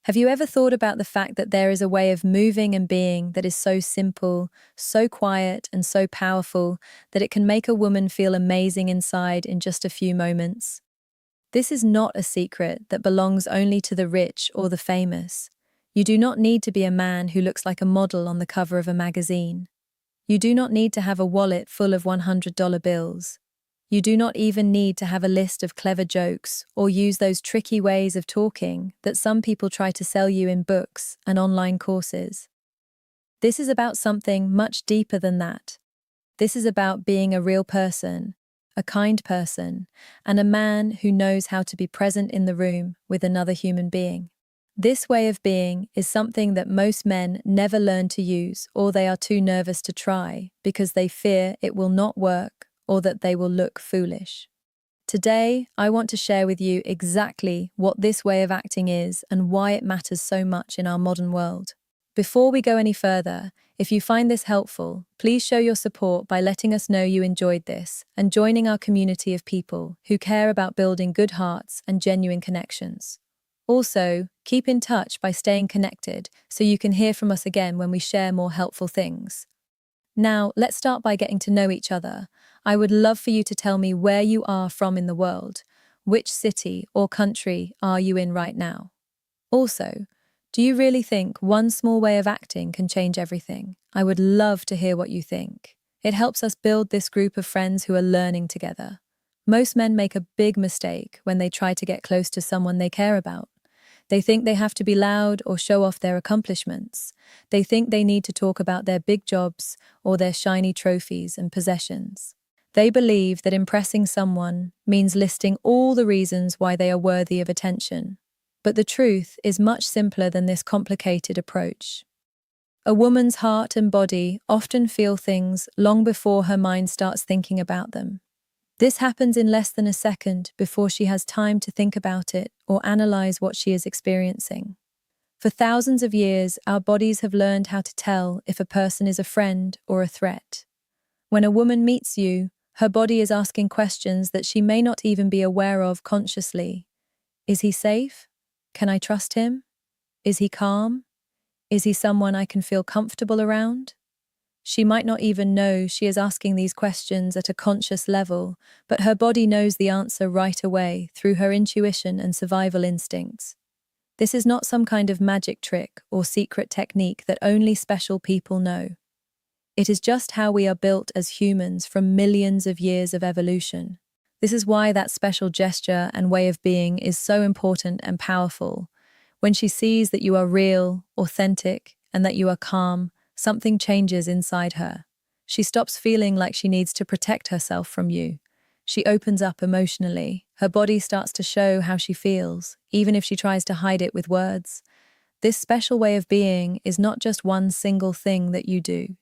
Have you ever thought about the fact that there is a way of moving and being that is so simple, so quiet, and so powerful that it can make a woman feel amazing inside in just a few moments? This is not a secret that belongs only to the rich or the famous. You do not need to be a man who looks like a model on the cover of a magazine. You do not need to have a wallet full of $100 bills. You do not even need to have a list of clever jokes or use those tricky ways of talking that some people try to sell you in books and online courses. This is about something much deeper than that. This is about being a real person, a kind person, and a man who knows how to be present in the room with another human being. This way of being is something that most men never learn to use, or they are too nervous to try because they fear it will not work or that they will look foolish. Today, I want to share with you exactly what this way of acting is and why it matters so much in our modern world. Before we go any further, if you find this helpful, please show your support by letting us know you enjoyed this and joining our community of people who care about building good hearts and genuine connections. Also, keep in touch by staying connected so you can hear from us again when we share more helpful things. Now, let's start by getting to know each other. I would love for you to tell me where you are from in the world. Which city or country are you in right now? Also, do you really think one small way of acting can change everything? I would love to hear what you think. It helps us build this group of friends who are learning together. Most men make a big mistake when they try to get close to someone they care about. They think they have to be loud or show off their accomplishments. They think they need to talk about their big jobs or their shiny trophies and possessions. They believe that impressing someone means listing all the reasons why they are worthy of attention. But the truth is much simpler than this complicated approach. A woman's heart and body often feel things long before her mind starts thinking about them. This happens in less than a second before she has time to think about it or analyze what she is experiencing. For thousands of years, our bodies have learned how to tell if a person is a friend or a threat. When a woman meets you, her body is asking questions that she may not even be aware of consciously. Is he safe? Can I trust him? Is he calm? Is he someone I can feel comfortable around? She might not even know she is asking these questions at a conscious level, but her body knows the answer right away through her intuition and survival instincts. This is not some kind of magic trick or secret technique that only special people know. It is just how we are built as humans from millions of years of evolution. This is why that special gesture and way of being is so important and powerful. When she sees that you are real, authentic, and that you are calm, something changes inside her. She stops feeling like she needs to protect herself from you. She opens up emotionally. Her body starts to show how she feels, even if she tries to hide it with words. This special way of being is not just one single thing that you do.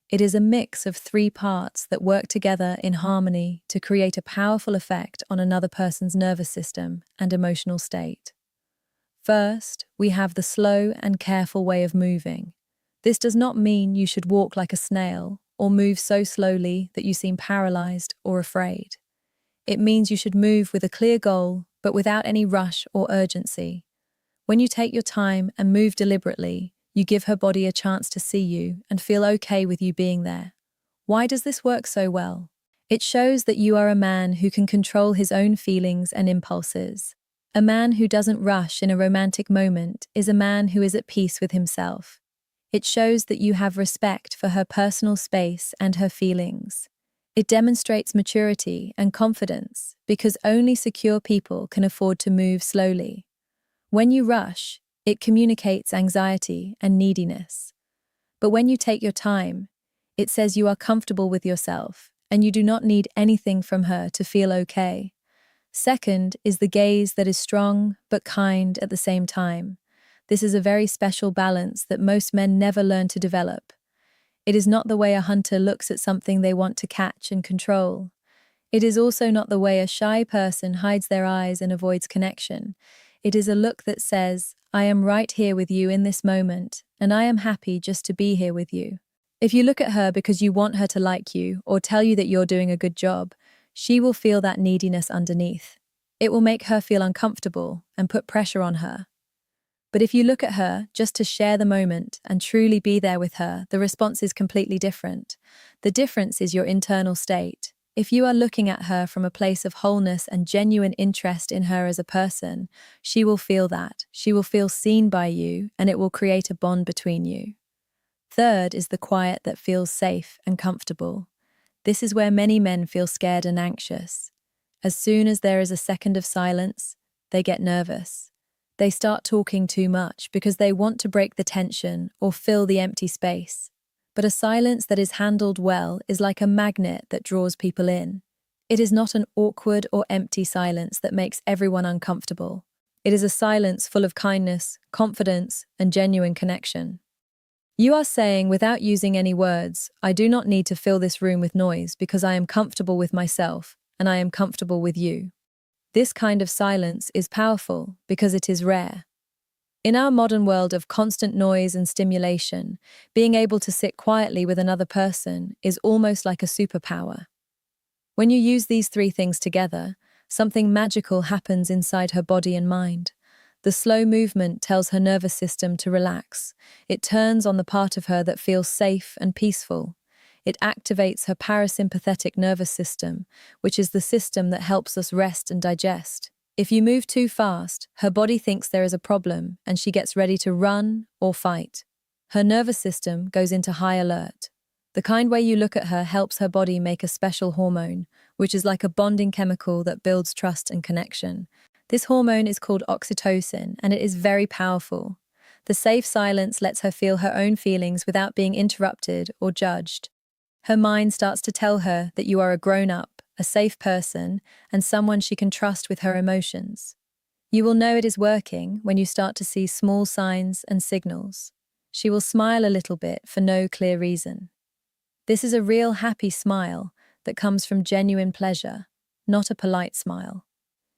It is a mix of three parts that work together in harmony to create a powerful effect on another person's nervous system and emotional state. First, we have the slow and careful way of moving. This does not mean you should walk like a snail or move so slowly that you seem paralyzed or afraid. It means you should move with a clear goal, but without any rush or urgency. When you take your time and move deliberately, you give her body a chance to see you and feel okay with you being there. Why does this work so well? It shows that you are a man who can control his own feelings and impulses. A man who doesn't rush in a romantic moment is a man who is at peace with himself. It shows that you have respect for her personal space and her feelings. It demonstrates maturity and confidence because only secure people can afford to move slowly. When you rush, it communicates anxiety and neediness. But when you take your time, it says you are comfortable with yourself and you do not need anything from her to feel okay. Second is the gaze that is strong but kind at the same time. This is a very special balance that most men never learn to develop. It is not the way a hunter looks at something they want to catch and control. It is also not the way a shy person hides their eyes and avoids connection. It is a look that says, I am right here with you in this moment, and I am happy just to be here with you. If you look at her because you want her to like you or tell you that you're doing a good job, she will feel that neediness underneath. It will make her feel uncomfortable and put pressure on her. But if you look at her just to share the moment and truly be there with her, the response is completely different. The difference is your internal state. If you are looking at her from a place of wholeness and genuine interest in her as a person, she will feel that. She will feel seen by you, and it will create a bond between you. Third is the quiet that feels safe and comfortable. This is where many men feel scared and anxious. As soon as there is a second of silence, they get nervous. They start talking too much because they want to break the tension or fill the empty space. But a silence that is handled well is like a magnet that draws people in. It is not an awkward or empty silence that makes everyone uncomfortable. It is a silence full of kindness, confidence, and genuine connection. You are saying, without using any words, I do not need to fill this room with noise because I am comfortable with myself and I am comfortable with you. This kind of silence is powerful because it is rare. In our modern world of constant noise and stimulation, being able to sit quietly with another person is almost like a superpower. When you use these three things together, something magical happens inside her body and mind. The slow movement tells her nervous system to relax. It turns on the part of her that feels safe and peaceful. It activates her parasympathetic nervous system, which is the system that helps us rest and digest. If you move too fast, her body thinks there is a problem and she gets ready to run or fight. Her nervous system goes into high alert. The kind way you look at her helps her body make a special hormone, which is like a bonding chemical that builds trust and connection. This hormone is called oxytocin, and it is very powerful. The safe silence lets her feel her own feelings without being interrupted or judged. Her mind starts to tell her that you are a grown-up, a safe person, and someone she can trust with her emotions. You will know it is working when you start to see small signs and signals. She will smile a little bit for no clear reason. This is a real happy smile that comes from genuine pleasure, not a polite smile.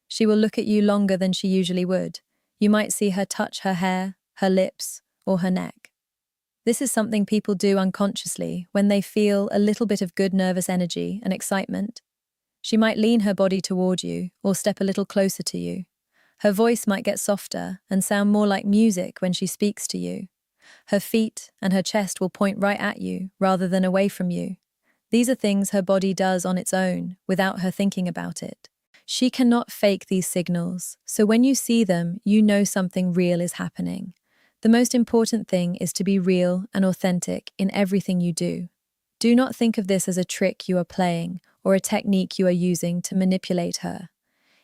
She will look at you longer than she usually would. You might see her touch her hair, her lips, or her neck. This is something people do unconsciously when they feel a little bit of good nervous energy and excitement. She might lean her body toward you or step a little closer to you. Her voice might get softer and sound more like music when she speaks to you. Her feet and her chest will point right at you rather than away from you. These are things her body does on its own without her thinking about it. She cannot fake these signals, so when you see them, you know something real is happening. The most important thing is to be real and authentic in everything you do. Do not think of this as a trick you are playing or a technique you are using to manipulate her.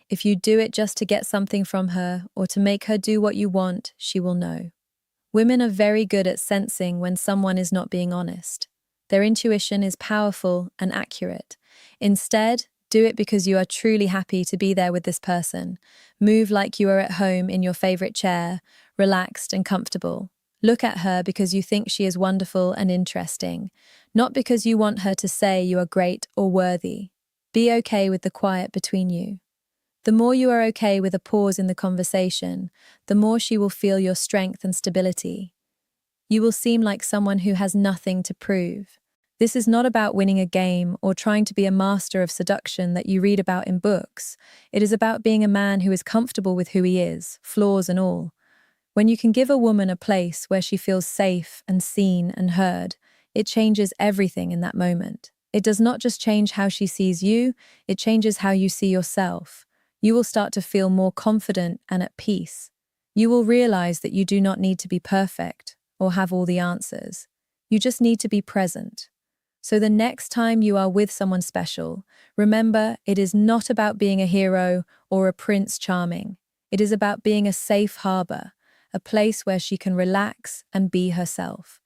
If you do it just to get something from her or to make her do what you want, she will know. Women are very good at sensing when someone is not being honest. Their intuition is powerful and accurate. Instead, do it because you are truly happy to be there with this person. Move like you are at home in your favorite chair, relaxed and comfortable. Look at her because you think she is wonderful and interesting, not because you want her to say you are great or worthy. Be okay with the quiet between you. The more you are okay with a pause in the conversation, the more she will feel your strength and stability. You will seem like someone who has nothing to prove. This is not about winning a game or trying to be a master of seduction that you read about in books. It is about being a man who is comfortable with who he is, flaws and all. When you can give a woman a place where she feels safe and seen and heard, it changes everything in that moment. It does not just change how she sees you, it changes how you see yourself. You will start to feel more confident and at peace. You will realize that you do not need to be perfect or have all the answers. You just need to be present. So the next time you are with someone special, remember it is not about being a hero or a prince charming. It is about being a safe harbor, a place where she can relax and be herself.